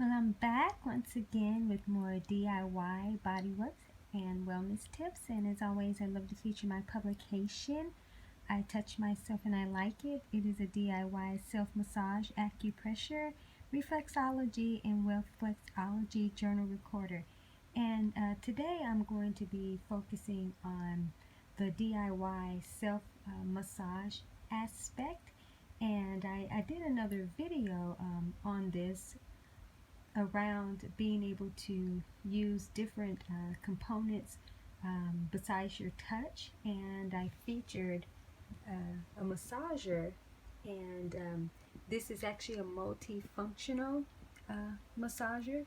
Well, I'm back once again with more DIY bodywork and wellness tips. And as always, I love to feature my publication, I Touch Myself and I Like It. It is a DIY self-massage, acupressure, reflexology, and wealth-flex-ology journal recorder. And today I'm going to be focusing on the DIY self-massage aspect. And I did another video on this around being able to use different components besides your touch, and I featured a massager, and this is actually a multifunctional massager,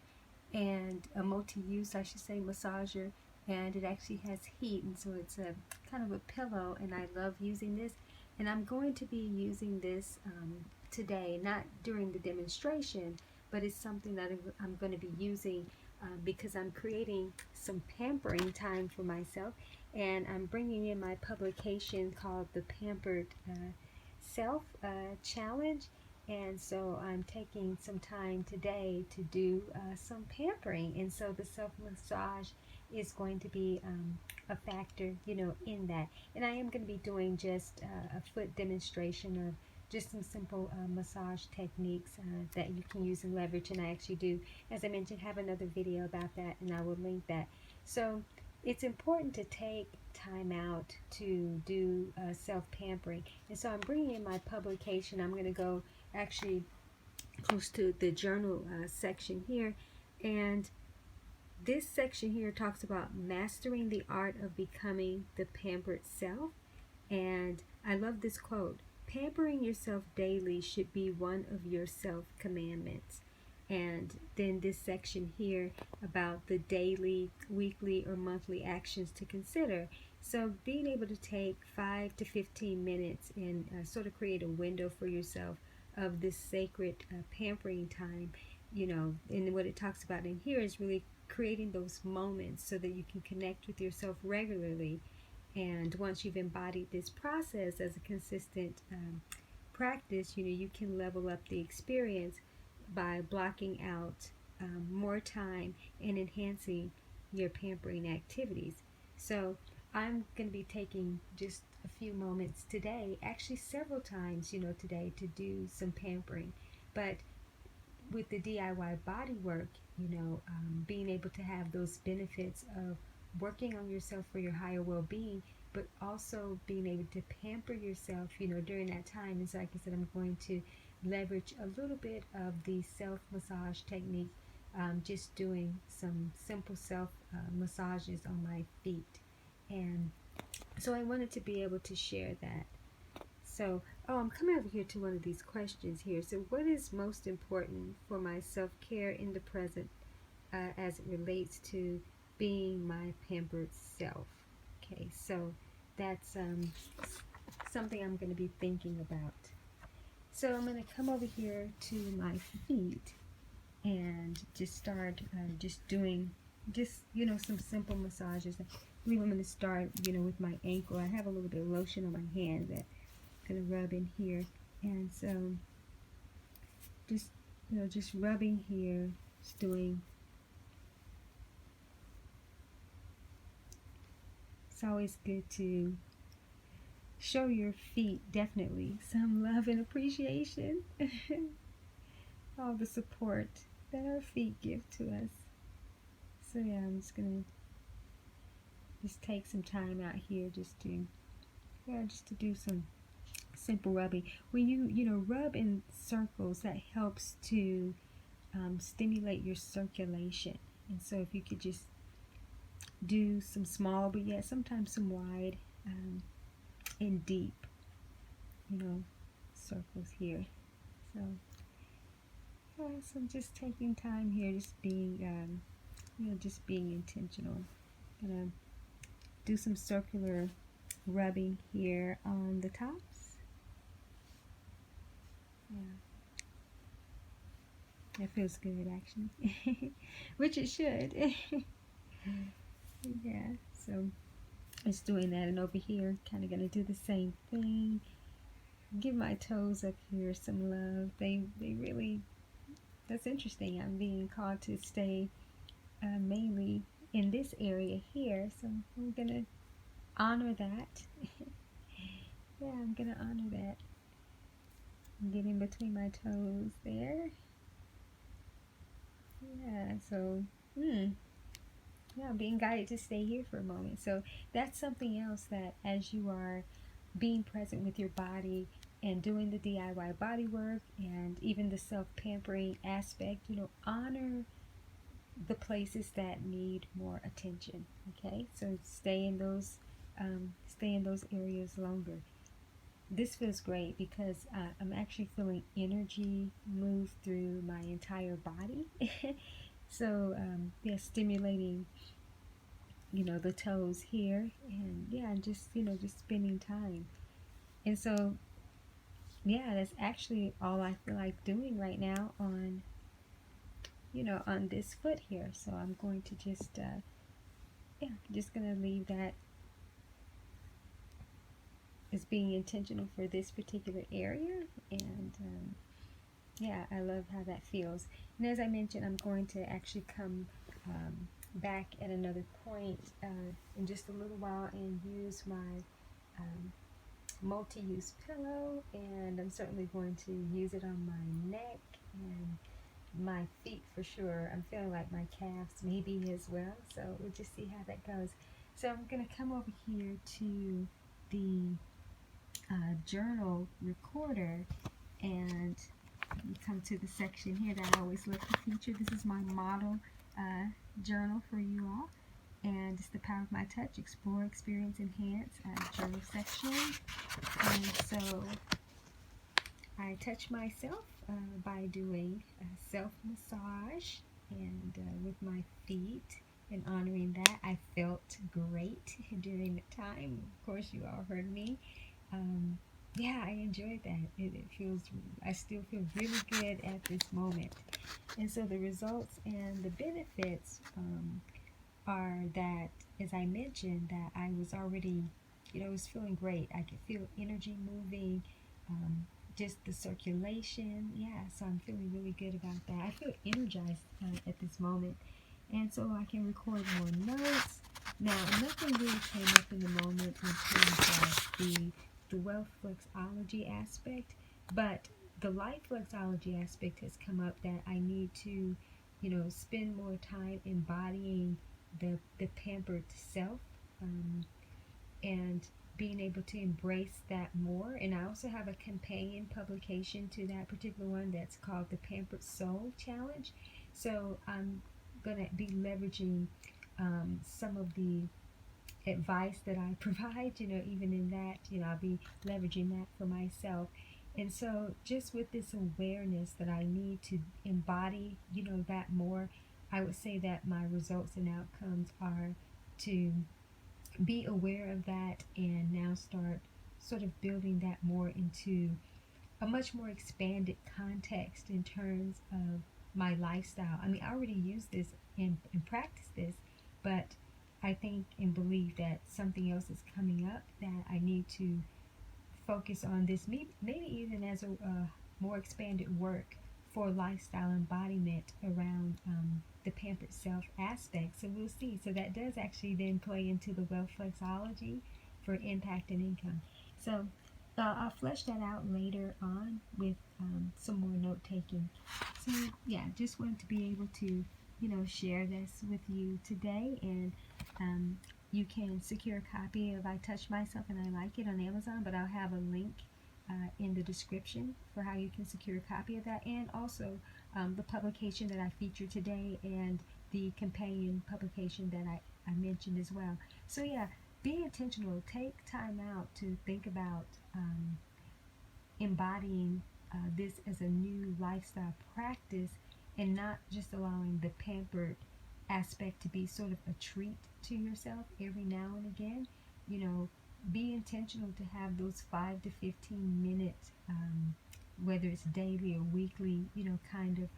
and a multi-use, I should say, massager, and it actually has heat, and so it's a kind of a pillow, and I love using this. And I'm going to be using this today, not during the demonstration, but it's something that I'm going to be using because I'm creating some pampering time for myself, and I'm bringing in my publication called the Pampered Self Challenge. And so I'm taking some time today to do some pampering, and so the self-massage is going to be a factor, in that. And I am going to be doing just a foot demonstration of just some simple massage techniques that you can use and leverage. And I actually do, as I mentioned, have another video about that, and I will link that. So it's important to take time out to do self-pampering. And so I'm bringing in my publication. I'm going to go actually close to the journal section here, and this section here talks about mastering the art of becoming the pampered self. And I love this quote: pampering yourself daily should be one of your self-commandments. And then this section here about the daily, weekly, or monthly actions to consider. So being able to take 5 to 15 minutes and sort of create a window for yourself of this sacred pampering time, and what it talks about in here is really creating those moments so that you can connect with yourself regularly. And once you've embodied this process as a consistent practice, you can level up the experience by blocking out more time and enhancing your pampering activities. So I'm going to be taking just a few moments today, actually several times, today, to do some pampering. But with the DIY body work, being able to have those benefits of working on yourself for your higher well-being, but also being able to pamper yourself, during that time. And so, like I said, I'm going to leverage a little bit of the self-massage technique, just doing some simple self-massages on my feet. And so I wanted to be able to share that. So, I'm coming over here to one of these questions here. So, what is most important for my self-care in the present as it relates to being my pampered self? Okay, so that's something I'm going to be thinking about. So I'm going to come over here to my feet and just start just doing some simple massages. I believe I'm going to start with my ankle. I have a little bit of lotion on my hand that I'm going to rub in here, and so just rubbing here, just doing. It's always good to show your feet definitely some love and appreciation. All the support that our feet give to us. So yeah, I'm just gonna take some time out here just to do some simple rubbing. When you rub in circles, that helps to stimulate your circulation. And so if you could just do some small, but yet sometimes some wide and deep, circles here. So I'm just taking time here, just being intentional. Gonna do some circular rubbing here on the tops. Yeah, that feels good actually, which it should. Yeah, so just doing that, and over here, kind of gonna do the same thing. Give my toes up here some love. They really that's interesting. I'm being called to stay mainly in this area here, so I'm gonna honor that. Yeah, I'm gonna honor that. Get in between my toes there. Yeah, so yeah, I'm being guided to stay here for a moment. So that's something else, that as you are being present with your body and doing the DIY body work and even the self-pampering aspect, honor the places that need more attention. Okay, so stay in those areas longer. This feels great because I'm actually feeling energy move through my entire body. So yeah, stimulating, the toes here, and yeah, just spending time. And so yeah, that's actually all I feel like doing right now on on this foot here. So I'm going to just yeah, just gonna leave that as being intentional for this particular area. And yeah, I love how that feels. And as I mentioned, I'm going to actually come back at another point in just a little while and use my multi-use pillow, and I'm certainly going to use it on my neck and my feet for sure. I'm feeling like my calves maybe as well, so we'll just see how that goes. So I'm going to come over here to the journal recorder, and you come to the section here that I always look to feature. This is my model journal for you all, and it's the power of my touch, explore, experience, enhance journal section. And so I touch myself by doing a self-massage and with my feet, and honoring that. I felt great during the time. Of course, you all heard me. Yeah, I enjoyed that. It feels, I still feel really good at this moment. And so the results and the benefits are that, as I mentioned, that I was already, was feeling great. I could feel energy moving, just the circulation. Yeah, so I'm feeling really good about that. I feel energized at this moment. And so I can record more notes. Now, nothing really came up in the moment in terms of the Wealth-flex-ology aspect, but the Life-flexology aspect has come up, that I need to, spend more time embodying the pampered self, and being able to embrace that more. And I also have a companion publication to that particular one that's called the Pampered Soul Challenge. So I'm going to be leveraging some of the advice that I provide, even in that, I'll be leveraging that for myself. And so just with this awareness that I need to embody, that more, I would say that my results and outcomes are to be aware of that, and now start sort of building that more into a much more expanded context in terms of my lifestyle. I mean, I already use this and practice this, but I think and believe that something else is coming up that I need to focus on this, maybe even as a more expanded work for lifestyle embodiment around the pampered self aspect. So we'll see. So that does actually then play into the Wealth-flexology for impact and income. So I'll flesh that out later on with some more note taking. So yeah, just wanted to be able to share this with you today. And you can secure a copy of I Touch Myself and I Like It on Amazon, but I'll have a link in the description for how you can secure a copy of that, and also the publication that I featured today, and the companion publication that I mentioned as well. So yeah, be intentional. Take time out to think about embodying this as a new lifestyle practice, and not just allowing the pampered aspect to be sort of a treat to yourself every now and again. Be intentional to have those 5 to 15 minutes, whether it's daily or weekly, kind of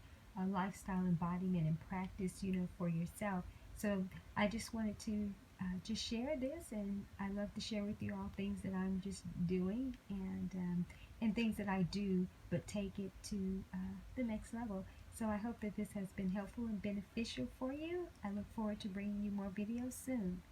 a lifestyle embodiment and practice, for yourself. So I just wanted to just share this, and I love to share with you all things that I'm just doing. And and things that I do, but take it to the next level. So I hope that this has been helpful and beneficial for you. I look forward to bringing you more videos soon.